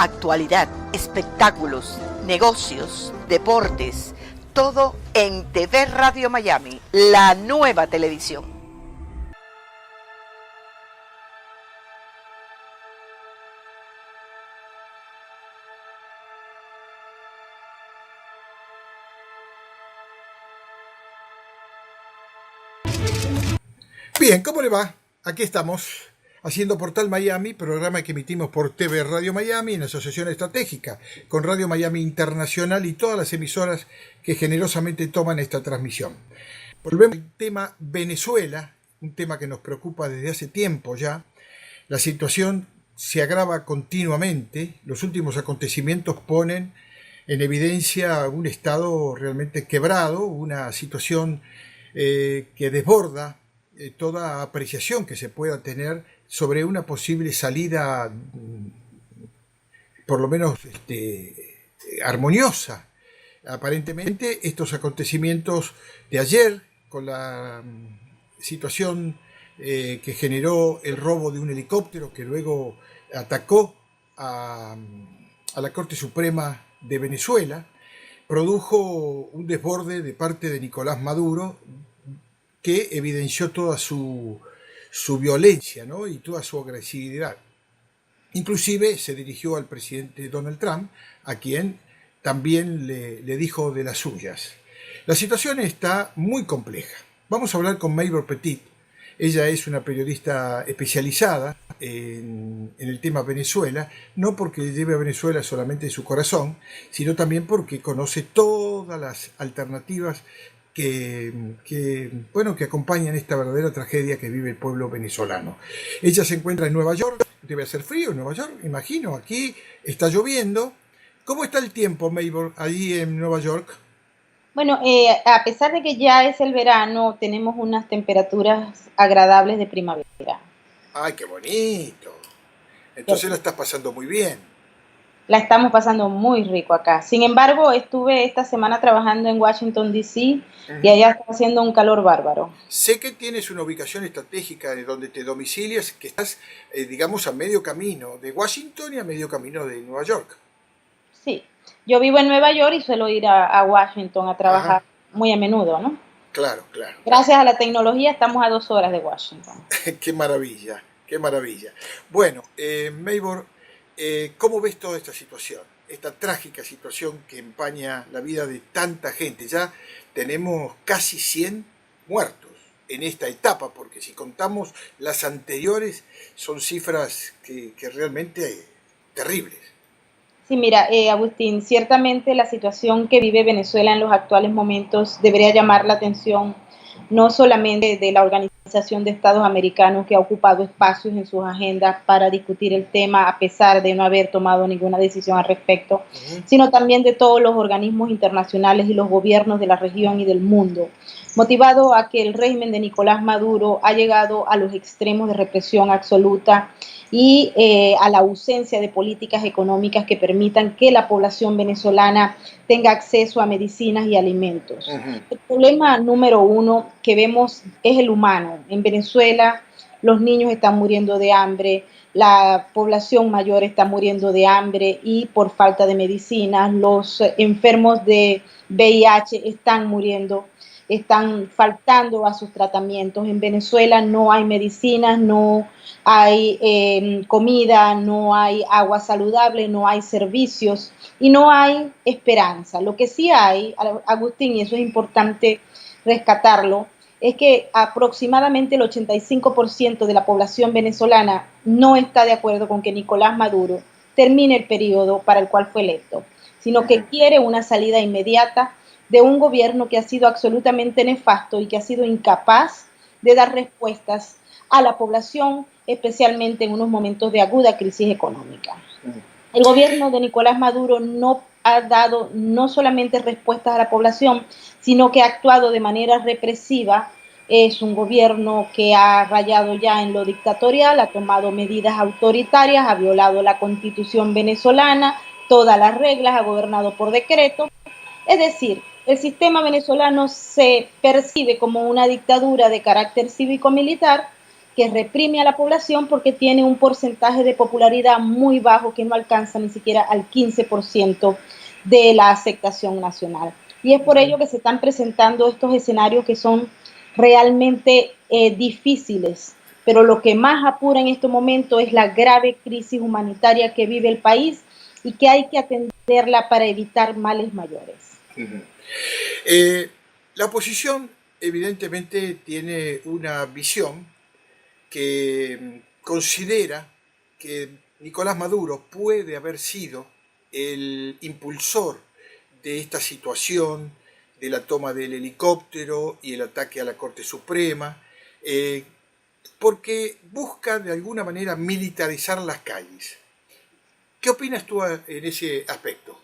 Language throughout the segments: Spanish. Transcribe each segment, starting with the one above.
Actualidad, espectáculos, negocios, deportes, todo en TV Radio Miami, la nueva televisión. Bien, ¿cómo le va? Aquí estamos, haciendo Portal Miami, programa que emitimos por TV Radio Miami en asociación estratégica con Radio Miami Internacional y todas las emisoras que generosamente toman esta transmisión. Volvemos al tema Venezuela, un tema que nos preocupa desde hace tiempo ya. La situación se agrava continuamente, los últimos acontecimientos ponen en evidencia un estado realmente quebrado, una situación que desborda toda apreciación que se pueda tener sobre una posible salida, por lo menos armoniosa. Aparentemente, estos acontecimientos de ayer, con la situación que generó el robo de un helicóptero que luego atacó a la Corte Suprema de Venezuela, produjo un desborde de parte de Nicolás Maduro, que evidenció toda su violencia, ¿no? Y toda su agresividad. Inclusive se dirigió al presidente Donald Trump, a quien también le dijo de las suyas. La situación está muy compleja. Vamos a hablar con Maybor Petit. Ella es una periodista especializada en el tema Venezuela, no porque lleve a Venezuela solamente en su corazón, sino también porque conoce todas las alternativas que acompañan esta verdadera tragedia que vive el pueblo venezolano. Ella se encuentra en Nueva York, debe hacer frío en Nueva York, imagino, aquí está lloviendo. ¿Cómo está el tiempo, Maybor, allí en Nueva York? Bueno, a pesar de que ya es el verano, tenemos unas temperaturas agradables de primavera. ¡Ay, qué bonito! Entonces la estás pasando muy bien. La estamos pasando muy rico acá. Sin embargo, estuve esta semana trabajando en Washington, D.C. y allá está haciendo un calor bárbaro. Sé que tienes una ubicación estratégica de donde te domicilias, que estás, digamos, a medio camino de Washington y a medio camino de Nueva York. Sí, yo vivo en Nueva York y suelo ir a Washington a trabajar muy a menudo, ¿no? Claro. Gracias a la tecnología estamos a 2 horas de Washington. Qué maravilla, qué maravilla. Bueno, Maybor, ¿cómo ves toda esta situación? Esta trágica situación que empaña la vida de tanta gente. Ya tenemos casi 100 muertos en esta etapa, porque si contamos las anteriores, son cifras que realmente terribles. Sí, mira, Agustín, ciertamente la situación que vive Venezuela en los actuales momentos debería llamar la atención no solamente de la Organización de Estados Americanos, que ha ocupado espacios en sus agendas para discutir el tema a pesar de no haber tomado ninguna decisión al respecto, sino también de todos los organismos internacionales y los gobiernos de la región y del mundo, motivado a que el régimen de Nicolás Maduro ha llegado a los extremos de represión absoluta y a la ausencia de políticas económicas que permitan que la población venezolana tenga acceso a medicinas y alimentos. El problema número uno que vemos es el humano. En Venezuela los niños están muriendo de hambre, la población mayor está muriendo de hambre y por falta de medicinas, los enfermos de VIH están muriendo, están faltando a sus tratamientos. En Venezuela no hay medicinas, no hay comida, no hay agua saludable, no hay servicios y no hay esperanza. Lo que sí hay, Agustín, y eso es importante rescatarlo, es que aproximadamente el 85% de la población venezolana no está de acuerdo con que Nicolás Maduro termine el periodo para el cual fue electo, sino que quiere una salida inmediata de un gobierno que ha sido absolutamente nefasto y que ha sido incapaz de dar respuestas a la población, especialmente en unos momentos de aguda crisis económica. El gobierno de Nicolás Maduro no ha dado no solamente respuestas a la población, sino que ha actuado de manera represiva. Es un gobierno que ha rayado ya en lo dictatorial, ha tomado medidas autoritarias, ha violado la Constitución venezolana, todas las reglas, ha gobernado por decreto. Es decir, el sistema venezolano se percibe como una dictadura de carácter cívico-militar que reprime a la población porque tiene un porcentaje de popularidad muy bajo que no alcanza ni siquiera al 15% de la aceptación nacional. Y es por ello que se están presentando estos escenarios que son realmente difíciles, pero lo que más apura en este momento es la grave crisis humanitaria que vive el país y que hay que atenderla para evitar males mayores. La oposición evidentemente tiene una visión que considera que Nicolás Maduro puede haber sido el impulsor de esta situación, de la toma del helicóptero y el ataque a la Corte Suprema, porque busca de alguna manera militarizar las calles. ¿Qué opinas tú en ese aspecto?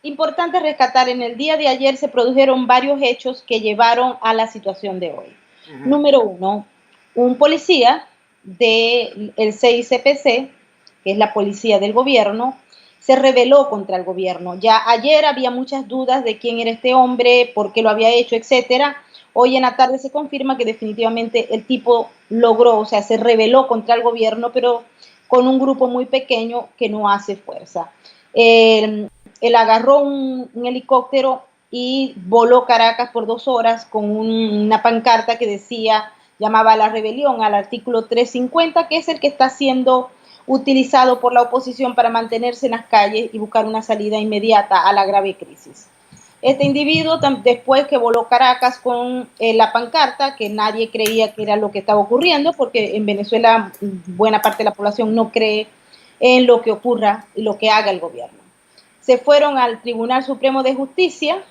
Importante rescatar, en el día de ayer se produjeron varios hechos que llevaron a la situación de hoy. Número uno, un policía del CICPC, que es la policía del gobierno, se rebeló contra el gobierno. Ya ayer había muchas dudas de quién era este hombre, por qué lo había hecho, etcétera. Hoy en la tarde se confirma que definitivamente el tipo logró, o sea, se rebeló contra el gobierno, pero con un grupo muy pequeño que no hace fuerza. Él agarró un helicóptero y voló Caracas por 2 horas con una pancarta que decía, llamaba a la rebelión, al artículo 350, que es el que está siendo utilizado por la oposición para mantenerse en las calles y buscar una salida inmediata a la grave crisis. Este individuo, después que voló Caracas con la pancarta, que nadie creía que era lo que estaba ocurriendo, porque en Venezuela buena parte de la población no cree en lo que ocurra y lo que haga el gobierno. Se fueron al Tribunal Supremo de Justicia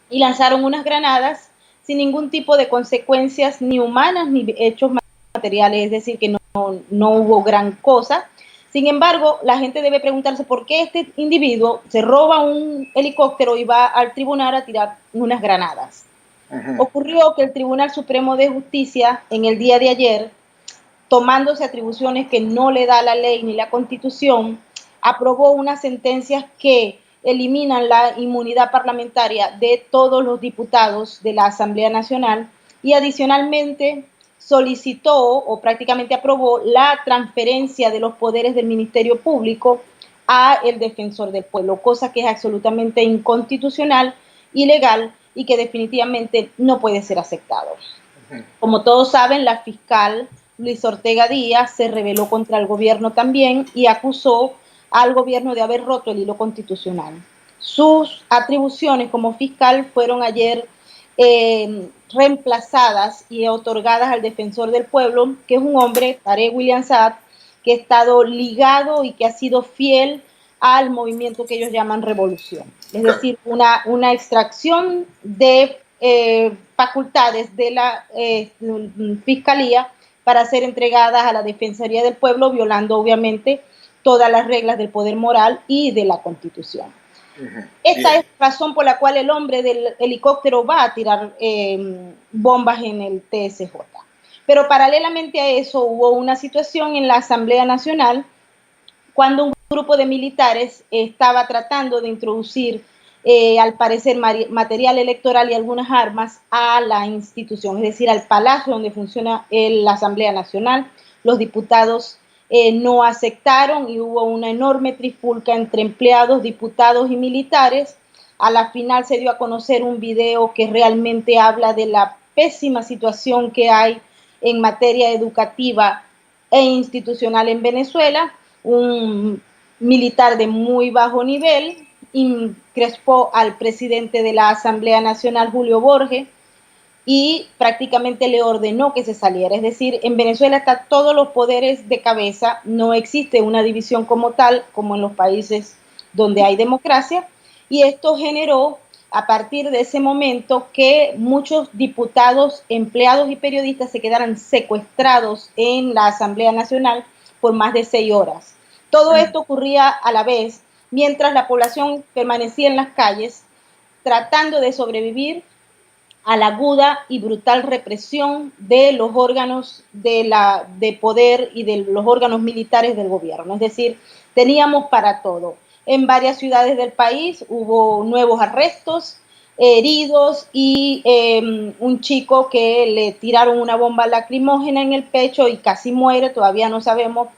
y lanzaron unas granadas sin ningún tipo de consecuencias ni humanas ni hechos materiales, es decir, que no hubo gran cosa. Sin embargo, la gente debe preguntarse por qué este individuo se roba un helicóptero y va al tribunal a tirar unas granadas. Ocurrió que el Tribunal Supremo de Justicia en el día de ayer, tomándose atribuciones que no le da la ley ni la Constitución, aprobó unas sentencias que eliminan la inmunidad parlamentaria de todos los diputados de la Asamblea Nacional y adicionalmente solicitó o prácticamente aprobó la transferencia de los poderes del Ministerio Público a el Defensor del Pueblo, cosa que es absolutamente inconstitucional, ilegal y que definitivamente no puede ser aceptado. Como todos saben, la fiscal Luis Ortega Díaz se rebeló contra el gobierno también y acusó al gobierno de haber roto el hilo constitucional. Sus atribuciones como fiscal fueron ayer reemplazadas y otorgadas al Defensor del Pueblo, que es un hombre, Tarek William Saab, que ha estado ligado y que ha sido fiel al movimiento que ellos llaman revolución. Es decir, una extracción de facultades de la Fiscalía para ser entregadas a la Defensoría del Pueblo, violando obviamente todas las reglas del poder moral y de la Constitución. Esta es la razón por la cual el hombre del helicóptero va a tirar bombas en el TSJ. Pero paralelamente a eso hubo una situación en la Asamblea Nacional cuando un grupo de militares estaba tratando de introducir al parecer material electoral y algunas armas a la institución, es decir, al palacio donde funciona la Asamblea Nacional. Los diputados no aceptaron y hubo una enorme trifulca entre empleados, diputados y militares. A la final se dio a conocer un video que realmente habla de la pésima situación que hay en materia educativa e institucional en Venezuela. Un militar de muy bajo nivel increspó al presidente de la Asamblea Nacional, Julio Borges, y prácticamente le ordenó que se saliera. Es decir, en Venezuela están todos los poderes de cabeza, no existe una división como tal, como en los países donde hay democracia, y esto generó a partir de ese momento que muchos diputados, empleados y periodistas se quedaran secuestrados en la Asamblea Nacional por más de 6 horas. Todo esto ocurría a la vez, mientras la población permanecía en las calles tratando de sobrevivir a la aguda y brutal represión de los órganos de poder y de los órganos militares del gobierno. Es decir, teníamos para todo. En varias ciudades del país hubo nuevos arrestos, heridos y un chico que le tiraron una bomba lacrimógena en el pecho y casi muere. Todavía no sabemos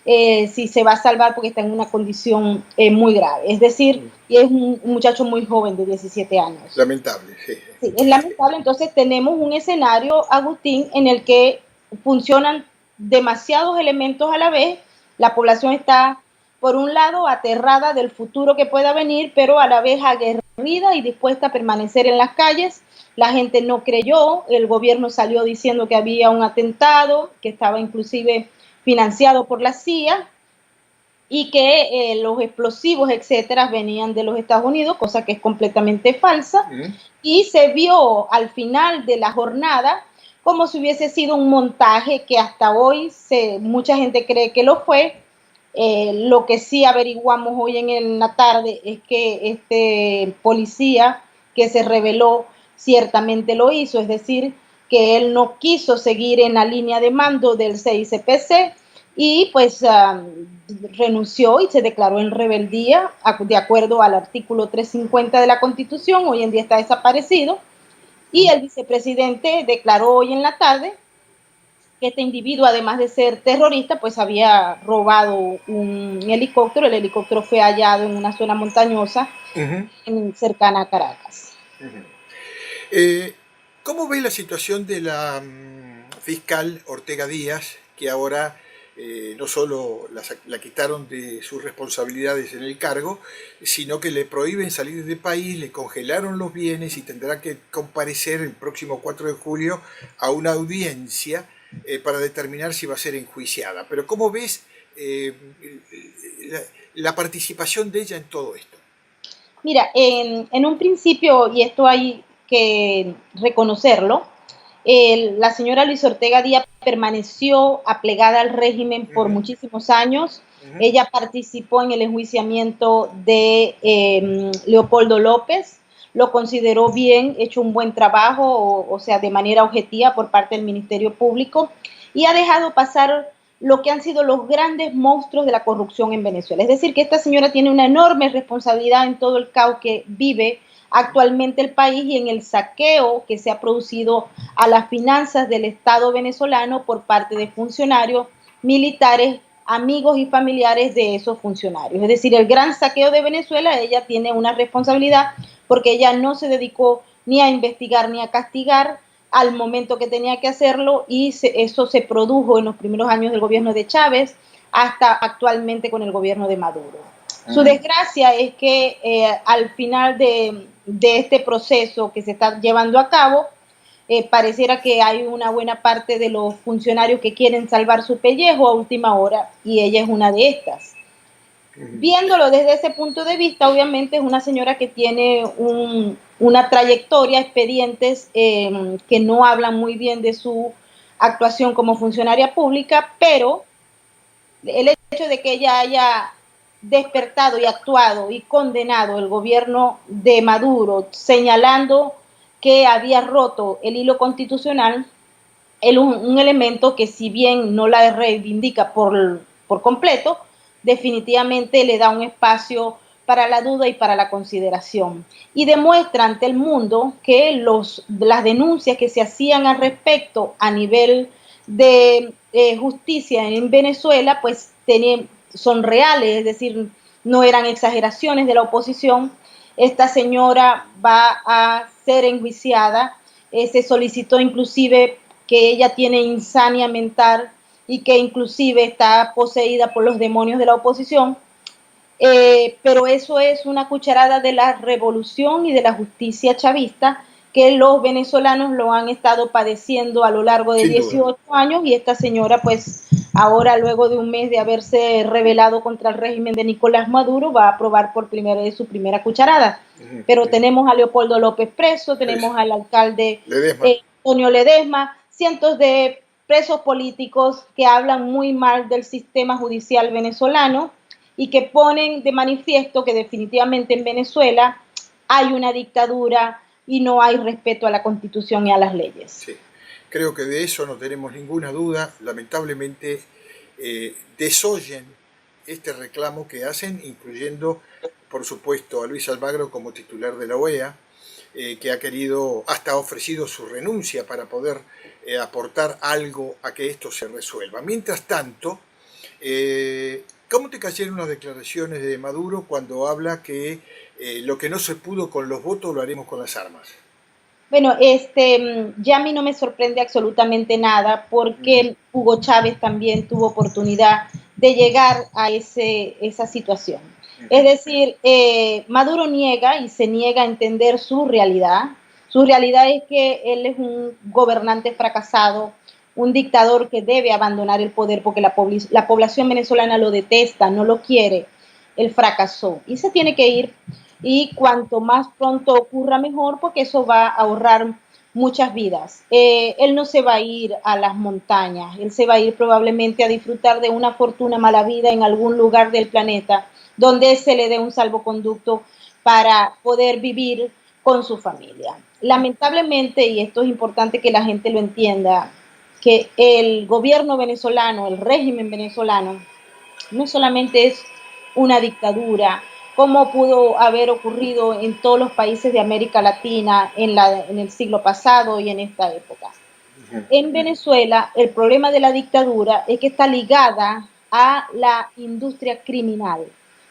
si se va a salvar porque está en una condición muy grave. Es decir, y es un muchacho muy joven de 17 años. Lamentable, sí. Sí, es lamentable. Entonces tenemos un escenario, Agustín, en el que funcionan demasiados elementos a la vez. La población está, por un lado, aterrada del futuro que pueda venir, pero a la vez aguerrida y dispuesta a permanecer en las calles. La gente no creyó, el gobierno salió diciendo que había un atentado, que estaba inclusive financiado por la CIA, y que los explosivos, etcétera, venían de los Estados Unidos, cosa que es completamente falsa. Y se vio al final de la jornada como si hubiese sido un montaje que hasta hoy mucha gente cree que lo fue. Lo que sí averiguamos hoy en la tarde es que este policía que se reveló ciertamente lo hizo, es decir, que él no quiso seguir en la línea de mando del CICPC y pues renunció y se declaró en rebeldía de acuerdo al artículo 350 de la Constitución. Hoy en día está desaparecido y el vicepresidente declaró hoy en la tarde que este individuo, además de ser terrorista, pues había robado un helicóptero. El helicóptero fue hallado en una zona montañosa cercana a Caracas. ¿Cómo ve la situación de la fiscal Ortega Díaz, que ahora no solo la quitaron de sus responsabilidades en el cargo, sino que le prohíben salir del país, le congelaron los bienes y tendrá que comparecer el próximo 4 de julio a una audiencia para determinar si va a ser enjuiciada? Pero ¿cómo ves la participación de ella en todo esto? Mira, en un principio, y esto hay que reconocerlo, la señora Luis Ortega Díaz permaneció aplegada al régimen por muchísimos años. Ella participó en el enjuiciamiento de Leopoldo López, lo consideró bien, hecho un buen trabajo, o sea, de manera objetiva por parte del Ministerio Público, y ha dejado pasar lo que han sido los grandes monstruos de la corrupción en Venezuela. Es decir, que esta señora tiene una enorme responsabilidad en todo el caos que vive actualmente el país y en el saqueo que se ha producido a las finanzas del Estado venezolano por parte de funcionarios militares, amigos y familiares de esos funcionarios. Es decir, el gran saqueo de Venezuela, ella tiene una responsabilidad porque ella no se dedicó ni a investigar ni a castigar al momento que tenía que hacerlo y eso se produjo en los primeros años del gobierno de Chávez hasta actualmente con el gobierno de Maduro. Su desgracia es que al final de este proceso que se está llevando a cabo, pareciera que hay una buena parte de los funcionarios que quieren salvar su pellejo a última hora y ella es una de estas. Viéndolo desde ese punto de vista, obviamente es una señora que tiene una trayectoria, expedientes que no hablan muy bien de su actuación como funcionaria pública, pero el hecho de que ella haya despertado y actuado y condenado el gobierno de Maduro, señalando que había roto el hilo constitucional, es un elemento que si bien no la reivindica por completo, definitivamente le da un espacio para la duda y para la consideración. Y demuestra ante el mundo que las denuncias que se hacían al respecto a nivel de justicia en Venezuela, pues son reales, es decir, no eran exageraciones de la oposición. Esta señora va a ser enjuiciada, se solicitó inclusive que ella tiene insania mental y que inclusive está poseída por los demonios de la oposición, pero eso es una cucharada de la revolución y de la justicia chavista que los venezolanos lo han estado padeciendo a lo largo de 18 años y esta señora pues ahora luego de un mes de haberse rebelado contra el régimen de Nicolás Maduro va a probar por primera vez su primera cucharada. Pero tenemos a Leopoldo López preso, tenemos al alcalde Antonio Ledesma, cientos de presos políticos que hablan muy mal del sistema judicial venezolano y que ponen de manifiesto que definitivamente en Venezuela hay una dictadura y no hay respeto a la Constitución y a las leyes. Sí, creo que de eso no tenemos ninguna duda. Lamentablemente desoyen este reclamo que hacen, incluyendo, por supuesto, a Luis Almagro como titular de la OEA, que ha querido, hasta ha ofrecido su renuncia para poder aportar algo a que esto se resuelva. Mientras tanto, ¿cómo te cayeron las declaraciones de Maduro cuando habla que lo que no se pudo con los votos lo haremos con las armas? Bueno, ya a mí no me sorprende absolutamente nada porque Hugo Chávez también tuvo oportunidad de llegar a esa situación. Es decir, Maduro niega y se niega a entender su realidad. Su realidad es que él es un gobernante fracasado, un dictador que debe abandonar el poder porque la población venezolana lo detesta, no lo quiere. Él fracasó y se tiene que ir. Y cuanto más pronto ocurra mejor, porque eso va a ahorrar muchas vidas. Él no se va a ir a las montañas, él se va a ir probablemente a disfrutar de una fortuna mala vida en algún lugar del planeta donde se le dé un salvoconducto para poder vivir con su familia. Lamentablemente, y esto es importante que la gente lo entienda, que el gobierno venezolano, el régimen venezolano, no solamente es una dictadura, como pudo haber ocurrido en todos los países de América Latina en el siglo pasado y en esta época. En Venezuela, el problema de la dictadura es que está ligada a la industria criminal.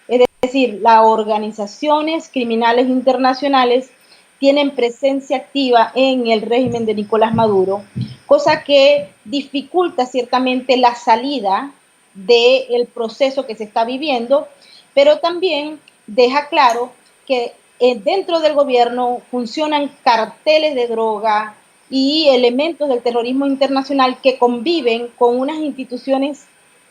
Es decir, las organizaciones criminales internacionales tienen presencia activa en el régimen de Nicolás Maduro, cosa que dificulta ciertamente la salida del proceso que se está viviendo, pero también deja claro que dentro del gobierno funcionan carteles de droga y elementos del terrorismo internacional que conviven con unas instituciones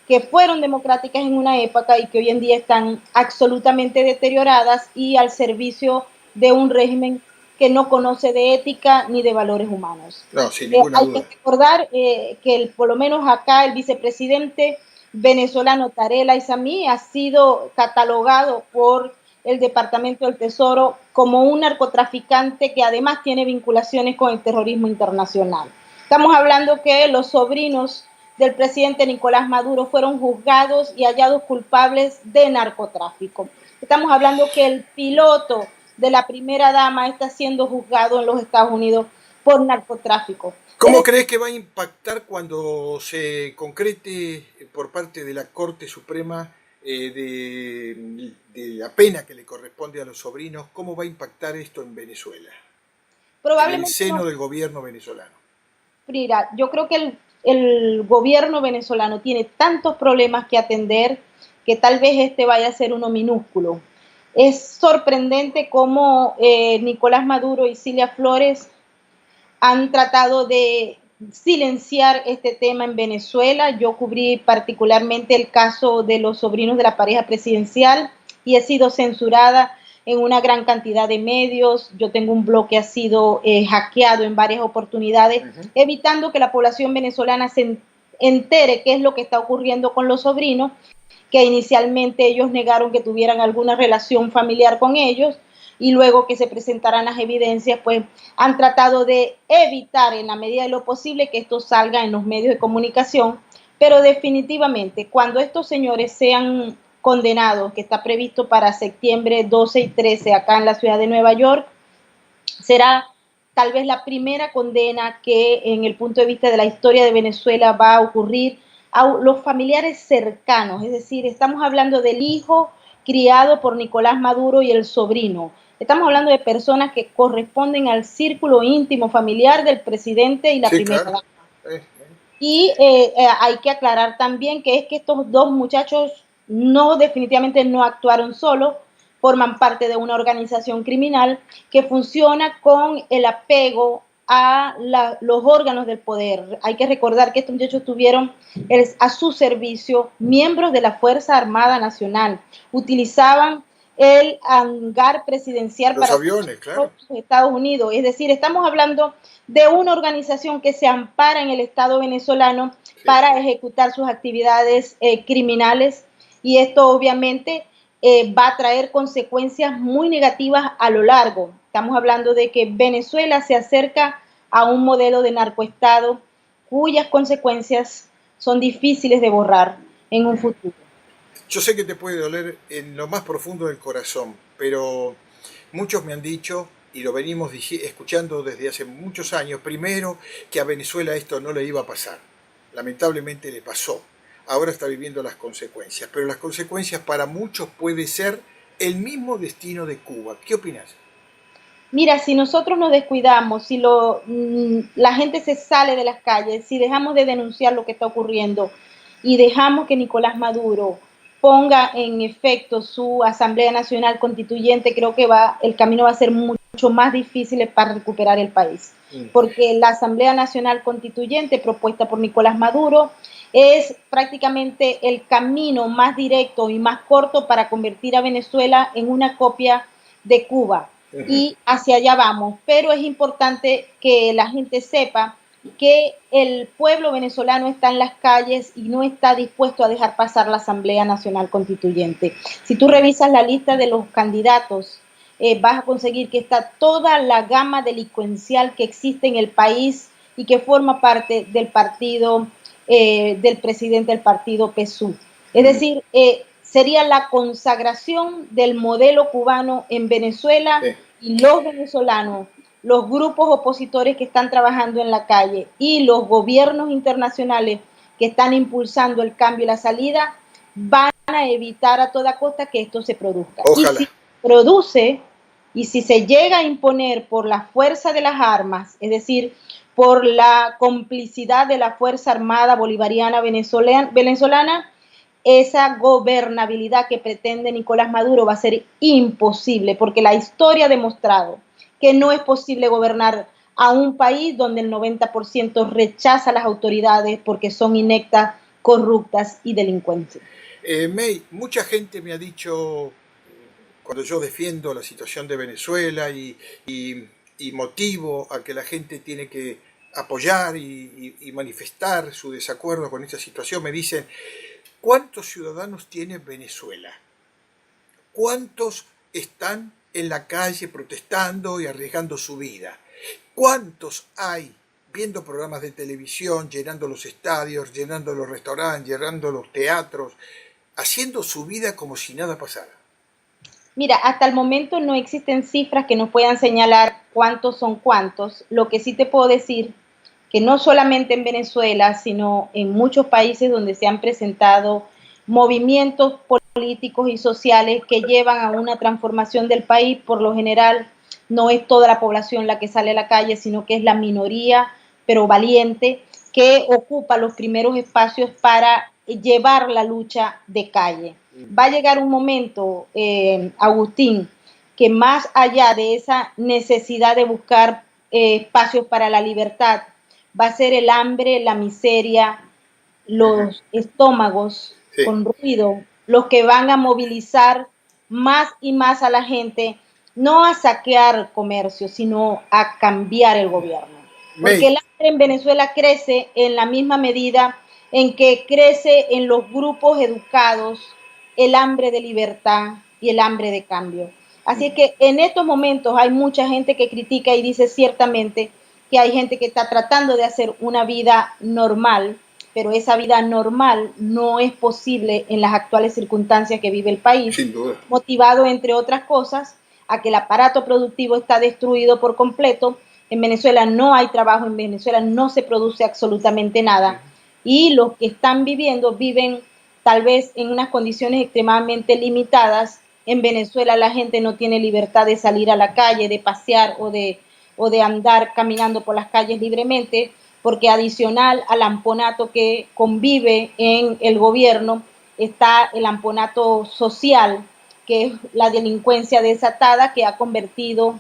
que fueron democráticas en una época y que hoy en día están absolutamente deterioradas y al servicio de un régimen que no conoce de ética ni de valores humanos. No, sin ninguna duda. Hay que recordar que por lo menos acá el vicepresidente venezolano Tarek El Aissami ha sido catalogado por el Departamento del Tesoro como un narcotraficante que además tiene vinculaciones con el terrorismo internacional. Estamos hablando que los sobrinos del presidente Nicolás Maduro fueron juzgados y hallados culpables de narcotráfico. Estamos hablando que el piloto de la primera dama está siendo juzgado en los Estados Unidos por narcotráfico. ¿Cómo crees que va a impactar cuando se concrete por parte de la Corte Suprema de la pena que le corresponde a los sobrinos? ¿Cómo va a impactar esto en Venezuela? Probablemente en el seno del gobierno venezolano. Mira, yo creo que el gobierno venezolano tiene tantos problemas que atender que tal vez este vaya a ser uno minúsculo. Es sorprendente cómo Nicolás Maduro y Cilia Flores han tratado de silenciar este tema en Venezuela. Yo cubrí particularmente el caso de los sobrinos de la pareja presidencial y he sido censurada en una gran cantidad de medios. Yo tengo un blog que ha sido hackeado en varias oportunidades, evitando que la población venezolana se entere qué es lo que está ocurriendo con los sobrinos, que inicialmente ellos negaron que tuvieran alguna relación familiar con ellos, y luego que se presentaran las evidencias, pues han tratado de evitar en la medida de lo posible que esto salga en los medios de comunicación, pero definitivamente cuando estos señores sean condenados, que está previsto para septiembre 12 y 13 acá en la ciudad de Nueva York, será tal vez la primera condena que en el punto de vista de la historia de Venezuela va a ocurrir a los familiares cercanos, es decir, estamos hablando del hijo criado por Nicolás Maduro y el sobrino. Estamos hablando de personas que corresponden al círculo íntimo familiar del presidente y la primera dama. Y hay que aclarar también que es que estos dos muchachos definitivamente no actuaron solos, forman parte de una organización criminal que funciona con el apego a los órganos del poder. Hay que recordar que estos muchachos tuvieron a su servicio miembros de la Fuerza Armada Nacional, utilizaban el hangar presidencial los aviones, claro, los Estados Unidos. Es decir, estamos hablando de una organización que se ampara en el Estado venezolano para ejecutar sus actividades criminales, y esto obviamente va a traer consecuencias muy negativas a lo largo. Estamos hablando de que Venezuela se acerca a un modelo de narcoestado cuyas consecuencias son difíciles de borrar en un futuro. Yo sé que te puede doler en lo más profundo del corazón, pero muchos me han dicho, y lo venimos escuchando desde hace muchos años, primero que a Venezuela esto no le iba a pasar. Lamentablemente le pasó. Ahora está viviendo las consecuencias, pero las consecuencias para muchos puede ser el mismo destino de Cuba. ¿Qué opinas? Mira, si nosotros nos descuidamos, si la gente se sale de las calles, si dejamos de denunciar lo que está ocurriendo y dejamos que Nicolás Maduro ponga en efecto su Asamblea Nacional Constituyente, creo que el camino va a ser mucho más difícil para recuperar el país. Porque la Asamblea Nacional Constituyente propuesta por Nicolás Maduro es prácticamente el camino más directo y más corto para convertir a Venezuela en una copia de Cuba. Y hacia allá vamos, pero es importante que la gente sepa que el pueblo venezolano está en las calles y no está dispuesto a dejar pasar la Asamblea Nacional Constituyente. Si tú revisas la lista de los candidatos, vas a conseguir que está toda la gama delincuencial que existe en el país y que forma parte del partido del presidente del partido PSUV. Es decir, sería la consagración del modelo cubano en Venezuela, y los venezolanos, los grupos opositores que están trabajando en la calle y los gobiernos internacionales que están impulsando el cambio y la salida van a evitar a toda costa que esto se produzca. Ojalá. Y si se produce y si se llega a imponer por la fuerza de las armas, es decir, por la complicidad de la Fuerza Armada Bolivariana venezolana, esa gobernabilidad que pretende Nicolás Maduro va a ser imposible, porque la historia ha demostrado que no es posible gobernar a un país donde el 90% rechaza a las autoridades porque son ineptas, corruptas y delincuentes. May, mucha gente me ha dicho, cuando yo defiendo la situación de Venezuela y motivo a que la gente tiene que apoyar y manifestar su desacuerdo con esta situación, me dicen: ¿cuántos ciudadanos tiene Venezuela? ¿Cuántos están en la calle protestando y arriesgando su vida? ¿Cuántos hay viendo programas de televisión, llenando los estadios, llenando los restaurantes, llenando los teatros, haciendo su vida como si nada pasara? Mira, hasta el momento no existen cifras que nos puedan señalar cuántos son cuántos. Lo que sí te puedo decir que no solamente en Venezuela, sino en muchos países donde se han presentado movimientos políticos y sociales que llevan a una transformación del país, por lo general no es toda la población la que sale a la calle, sino que es la minoría, pero valiente, que ocupa los primeros espacios para llevar la lucha de calle. Va a llegar un momento, Agustín, que más allá de esa necesidad de buscar espacios para la libertad, va a ser el hambre, la miseria, los estómagos con ruido, los que van a movilizar más y más a la gente, no a saquear comercio, sino a cambiar el gobierno. Porque el hambre en Venezuela crece en la misma medida en que crece en los grupos educados el hambre de libertad y el hambre de cambio. Así que en estos momentos hay mucha gente que critica y dice ciertamente que hay gente que está tratando de hacer una vida normal, pero esa vida normal no es posible en las actuales circunstancias que vive el país, sin duda, motivado, entre otras cosas, a que el aparato productivo está destruido por completo. En Venezuela no hay trabajo, en Venezuela no se produce absolutamente nada, y los que están viviendo viven tal vez en unas condiciones extremadamente limitadas. En Venezuela la gente no tiene libertad de salir a la calle, de pasear o de andar caminando por las calles libremente, porque adicional al amponato que convive en el gobierno está el amponato social, que es la delincuencia desatada que ha convertido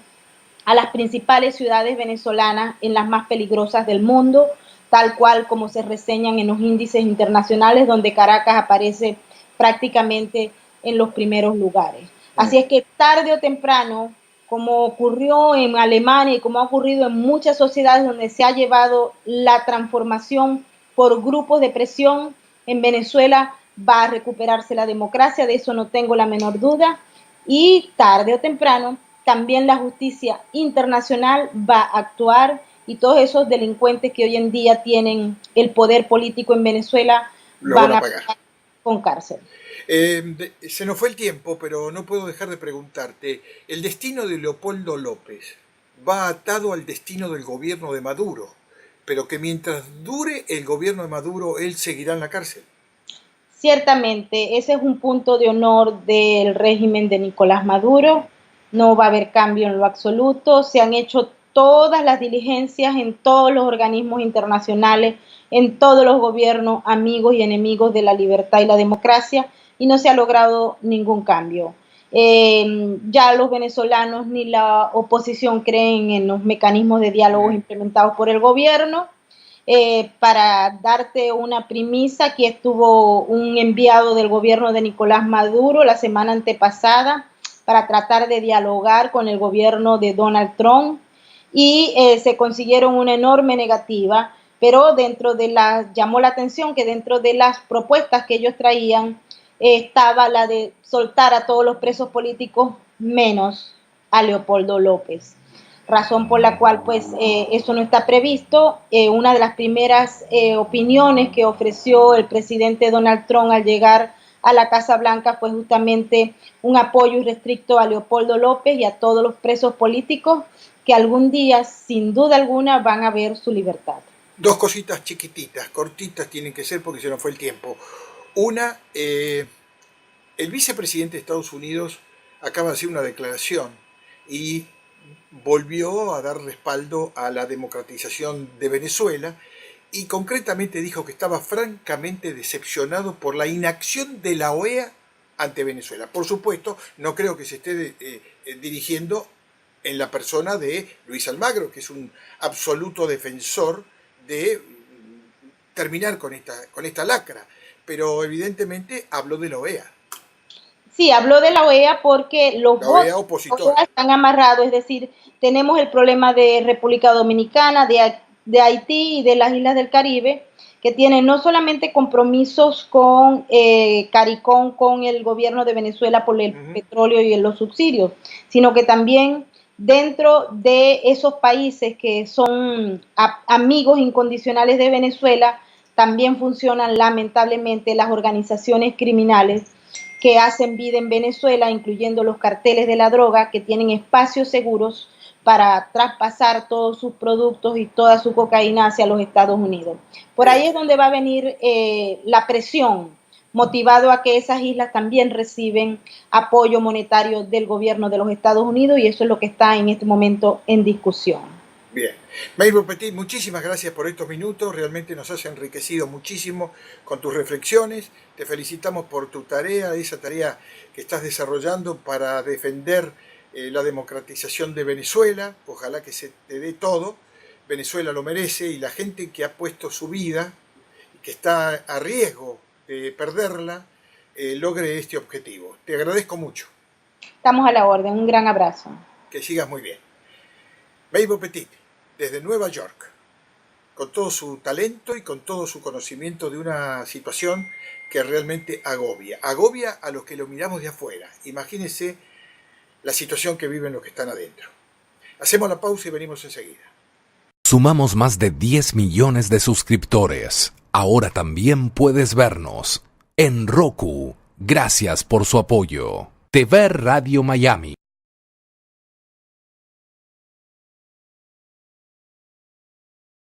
a las principales ciudades venezolanas en las más peligrosas del mundo, tal cual como se reseñan en los índices internacionales, donde Caracas aparece prácticamente en los primeros lugares. Así es que tarde o temprano, como ocurrió en Alemania y como ha ocurrido en muchas sociedades donde se ha llevado la transformación por grupos de presión, en Venezuela va a recuperarse la democracia, de eso no tengo la menor duda, y tarde o temprano también la justicia internacional va a actuar, y todos esos delincuentes que hoy en día tienen el poder político en Venezuela van a pagar con cárcel. Se nos fue el tiempo, pero no puedo dejar de preguntarte, el destino de Leopoldo López, va atado al destino del gobierno de Maduro, pero que mientras dure el gobierno de Maduro, él seguirá en la cárcel. Ciertamente, ese es un punto de honor del régimen de Nicolás Maduro. No va a haber cambio en lo absoluto. Se han hecho todas las diligencias en todos los organismos internacionales, en todos los gobiernos amigos y enemigos de la libertad y la democracia, y no se ha logrado ningún cambio. Ya los venezolanos ni la oposición creen en los mecanismos de diálogo implementados por el gobierno. Para darte una primicia, aquí estuvo un enviado del gobierno de Nicolás Maduro la semana antepasada para tratar de dialogar con el gobierno de Donald Trump y se consiguieron una enorme negativa, pero llamó la atención que dentro de las propuestas que ellos traían estaba la de soltar a todos los presos políticos menos a Leopoldo López. Razón por la cual pues eso no está previsto. Una de las primeras opiniones que ofreció el presidente Donald Trump al llegar a la Casa Blanca fue justamente un apoyo irrestricto a Leopoldo López y a todos los presos políticos que algún día, sin duda alguna, van a ver su libertad. Dos cositas chiquititas, cortitas tienen que ser porque se nos fue el tiempo. Una, el vicepresidente de Estados Unidos acaba de hacer una declaración y volvió a dar respaldo a la democratización de Venezuela y concretamente dijo que estaba francamente decepcionado por la inacción de la OEA ante Venezuela. Por supuesto, no creo que se esté dirigiendo en la persona de Luis Almagro, que es un absoluto defensor de terminar con esta lacra, pero evidentemente habló de la OEA. Sí, habló de la OEA porque los votos están amarrados, es decir, tenemos el problema de República Dominicana, de Haití y de las islas del Caribe, que tienen no solamente compromisos con CARICOM, con el gobierno de Venezuela por el petróleo y los subsidios, sino que también dentro de esos países que son amigos incondicionales de Venezuela, también funcionan lamentablemente las organizaciones criminales que hacen vida en Venezuela, incluyendo los carteles de la droga, que tienen espacios seguros para traspasar todos sus productos y toda su cocaína hacia los Estados Unidos. Por ahí es donde va a venir la presión, motivado a que esas islas también reciben apoyo monetario del gobierno de los Estados Unidos, y eso es lo que está en este momento en discusión. Bien. Mabel Petit, muchísimas gracias por estos minutos, realmente nos has enriquecido muchísimo con tus reflexiones, te felicitamos por tu tarea, esa tarea que estás desarrollando para defender la democratización de Venezuela, ojalá que se te dé todo, Venezuela lo merece y la gente que ha puesto su vida, que está a riesgo de perderla, logre este objetivo. Te agradezco mucho. Estamos a la orden, un gran abrazo. Que sigas muy bien. Mabel Petit, desde Nueva York, con todo su talento y con todo su conocimiento de una situación que realmente agobia a los que lo miramos de afuera. Imagínense la situación que viven los que están adentro. Hacemos la pausa y venimos enseguida. Sumamos más de 10 millones de suscriptores. Ahora también puedes vernos en Roku. Gracias por su apoyo. TV Radio Miami.